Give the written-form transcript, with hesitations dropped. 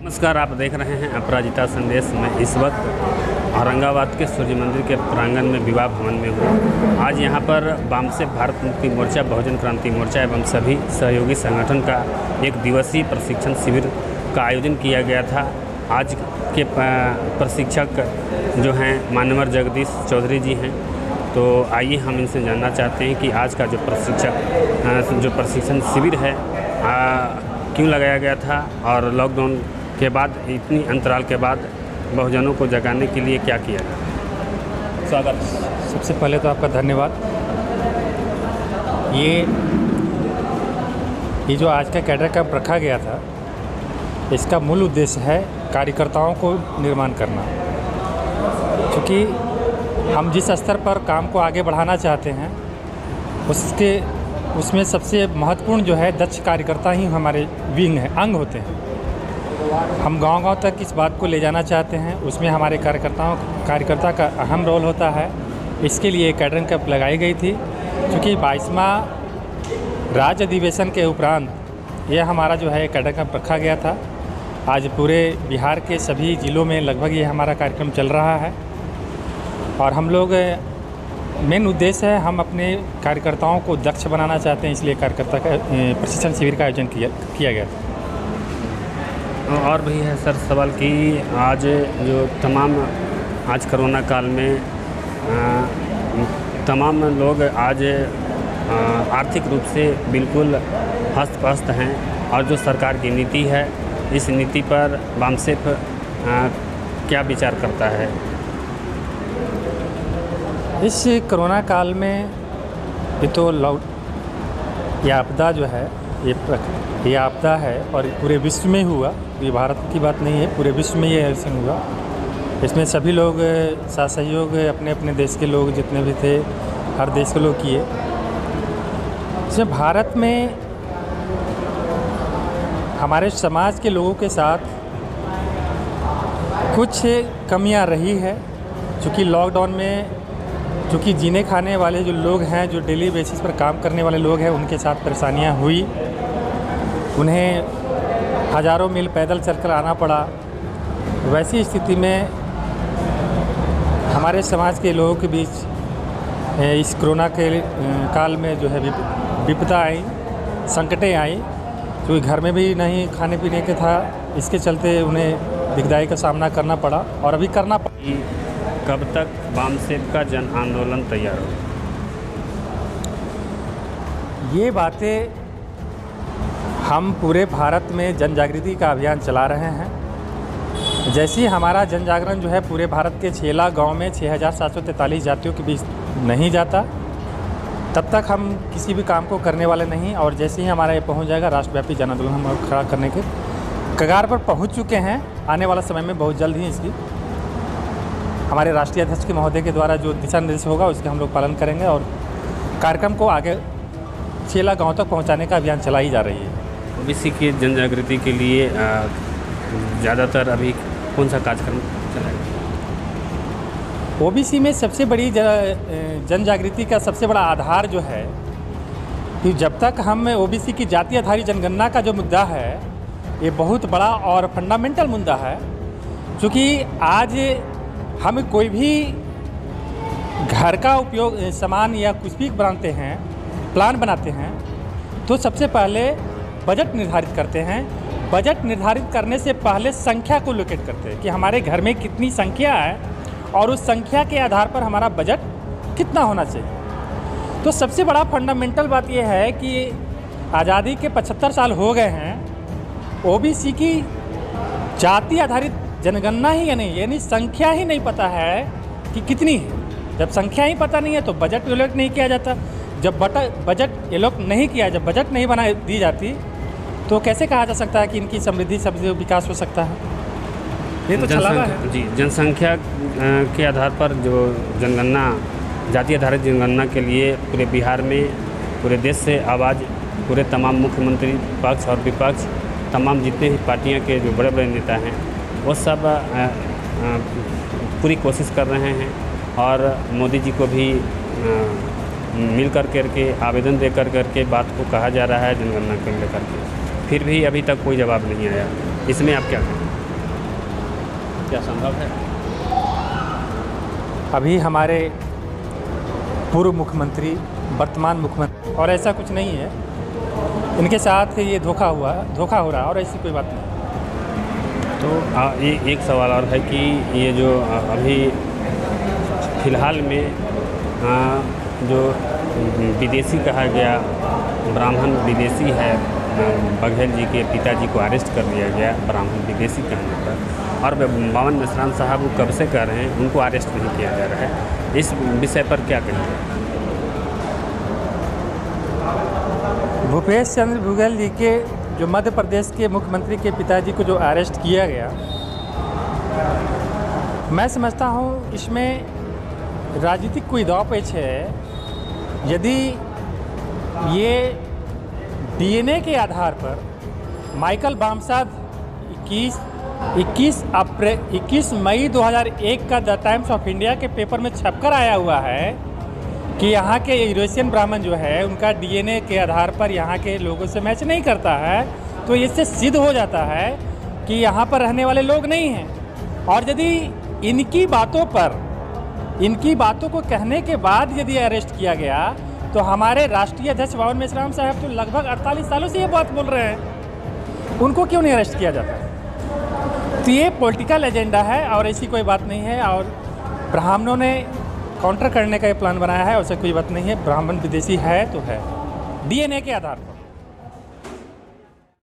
नमस्कार, आप देख रहे हैं अपराजिता संदेश में। इस वक्त औरंगाबाद के सूर्य मंदिर के प्रांगण में विवाह भवन में हूँ। आज यहाँ पर वामसे भारत मुक्ति मोर्चा, बहुजन क्रांति मोर्चा एवं सभी सहयोगी संगठन का एक दिवसीय प्रशिक्षण शिविर का आयोजन किया गया था। आज के प्रशिक्षक जो हैं मान्यवर जगदीश चौधरी जी हैं। तो आइए हम इनसे जानना चाहते हैं कि आज का जो प्रशिक्षण शिविर है क्यों लगाया गया था और लॉकडाउन के बाद इतनी अंतराल के बाद बहुजनों को जगाने के लिए क्या किया गया। स्वागत। सबसे पहले तो आपका धन्यवाद। ये जो आज का कैडर कैंप रखा गया था, इसका मूल उद्देश्य है कार्यकर्ताओं को निर्माण करना। क्योंकि हम जिस स्तर पर काम को आगे बढ़ाना चाहते हैं उसमें सबसे महत्वपूर्ण जो है दक्ष कार्यकर्ता ही हमारे अंग होते हैं। हम गांव-गांव तक इस बात को ले जाना चाहते हैं, उसमें हमारे कार्यकर्ता का अहम रोल होता है। इसके लिए कैडर कैंप लगाई गई थी। क्योंकि 22वां राज्य अधिवेशन के उपरांत यह हमारा जो है कैडर कैंप रखा गया था। आज पूरे बिहार के सभी ज़िलों में लगभग ये हमारा कार्यक्रम चल रहा है और हम लोग मेन उद्देश्य है हम अपने कार्यकर्ताओं को दक्ष बनाना चाहते हैं, इसलिए कार्यकर्ता का प्रशिक्षण शिविर का आयोजन किया गया था। और भी है सर सवाल कि आज जो आज कोरोना काल में तमाम लोग आज आर्थिक रूप से बिल्कुल हस्त-पस्त हैं और जो सरकार की नीति है, इस नीति पर वामसेप क्या विचार करता है। इस कोरोना काल में ये तो ये आपदा जो है ये आपदा है और पूरे विश्व में हुआ। ये भारत की बात नहीं है, पूरे विश्व में ये ऐसे हुआ। इसमें सभी लोग साथ सहयोग अपने अपने देश के लोग जितने भी थे, हर देश के लोग किए। इसमें भारत में हमारे समाज के लोगों के साथ कुछ कमियां रही है। क्योंकि लॉकडाउन में चूँकि जीने खाने वाले जो लोग हैं, जो डेली बेसिस पर काम करने वाले लोग हैं, उनके साथ परेशानियां हुई। उन्हें हज़ारों मील पैदल चलकर आना पड़ा। वैसी स्थिति में हमारे समाज के लोगों के बीच इस कोरोना के काल में जो है विपदा आई, संकटें आई। क्योंकि घर में भी नहीं खाने पीने के था, इसके चलते उन्हें दिक्कतों का सामना करना पड़ा और अभी करना पड़ा। कब तक वामसेप का जन आंदोलन तैयार हो? ये बातें हम पूरे भारत में जन जागृति का अभियान चला रहे हैं। जैसे ही हमारा जन जागरण जो है पूरे भारत के 6 लाख गाँव में 6743 जातियों के बीच नहीं जाता, तब तक हम किसी भी काम को करने वाले नहीं। और जैसे ही हमारा ये पहुंच जाएगा, राष्ट्रव्यापी जन आंदोलन हम खड़ा करने के कगार पर पहुंच चुके हैं। आने वाला समय में बहुत जल्द ही इसकी हमारे राष्ट्रीय अध्यक्ष के महोदय के द्वारा जो दिशा निर्देश होगा उसके हम लोग पालन करेंगे और कार्यक्रम को आगे 6 लाख गाँव तक पहुँचाने का अभियान चलाई जा रही है। ओबीसी की जन जागृति के लिए ज़्यादातर अभी कौन सा कार्यक्रम चलाएगा? ओबीसी में सबसे बड़ी जन जागृति का सबसे बड़ा आधार जो है कि जब तक हम ओबीसी की जाति आधारित जनगणना का जो मुद्दा है, ये बहुत बड़ा और फंडामेंटल मुद्दा है। क्योंकि आज हम कोई भी घर का उपयोग सामान या कुछ भी बनाते हैं, प्लान बनाते हैं, तो सबसे पहले बजट निर्धारित करते हैं। बजट निर्धारित करने से पहले संख्या को लोकेट करते हैं कि हमारे घर में कितनी संख्या है और उस संख्या के आधार पर हमारा बजट कितना होना चाहिए। तो सबसे बड़ा फंडामेंटल बात यह है कि आज़ादी के 75 साल हो गए हैं, ओबीसी की जाति आधारित जनगणना ही यानी संख्या ही नहीं पता है कि कितनी है। जब संख्या ही पता नहीं है तो बजट एलोकेट नहीं किया जाता। जब बजट एलोकेट नहीं किया, जब बजट नहीं बना दी जाती, तो कैसे कहा जा सकता है कि इनकी समृद्धि सबसे विकास हो सकता है। ये तो छलावा है जी। जनसंख्या के आधार पर जो जनगणना, जाति आधारित जनगणना के लिए पूरे बिहार में, पूरे देश से आवाज़, पूरे तमाम मुख्यमंत्री पक्ष और विपक्ष, तमाम जितने भी पार्टियां के जो बड़े बड़े नेता हैं, वो सब पूरी कोशिश कर रहे हैं और मोदी जी को भी मिल करके आवेदन दे करके बात को कहा जा रहा है जनगणना को लेकर के। फिर भी अभी तक कोई जवाब नहीं आया। इसमें आप क्या कहें? क्या संभव है? अभी हमारे पूर्व मुख्यमंत्री, वर्तमान मुख्यमंत्री, और ऐसा कुछ नहीं है, इनके साथ ये धोखा हो रहा है और ऐसी कोई बात नहीं। तो ये एक सवाल और है कि ये जो अभी फ़िलहाल में जो विदेशी कहा गया ब्राह्मण विदेशी है, बघेल जी के पिताजी को अरेस्ट कर लिया गया ब्राह्मण विदेशी कहने पर, और बावन मेश्राम साहब वो कब से कर रहे हैं, उनको अरेस्ट नहीं किया जा रहा है। इस विषय पर क्या कहेंगे? भूपेश चंद्र बघेल जी के जो मध्य प्रदेश के मुख्यमंत्री के पिताजी को जो अरेस्ट किया गया, मैं समझता हूँ इसमें राजनीतिक कोई दांव पेच है। यदि ये डीएनए के आधार पर माइकल बामसाद 21 मई 2001 का द टाइम्स ऑफ इंडिया के पेपर में छपकर आया हुआ है कि यहाँ के यूरेशियन ब्राह्मण जो है उनका डीएनए के आधार पर यहाँ के लोगों से मैच नहीं करता है, तो इससे सिद्ध हो जाता है कि यहाँ पर रहने वाले लोग नहीं हैं। और यदि इनकी बातों को कहने के बाद यदि अरेस्ट किया गया, तो हमारे राष्ट्रीय अध्यक्ष बावन मेश्राम साहब तो लगभग 48 सालों से ये बात बोल रहे हैं, उनको क्यों नहीं अरेस्ट किया जाता? तो ये पॉलिटिकल एजेंडा है और ऐसी कोई बात नहीं है। और ब्राह्मणों ने काउंटर करने का ये प्लान बनाया है, ऐसा कोई बात नहीं है। ब्राह्मण विदेशी है तो है, डीएनए के आधार पर।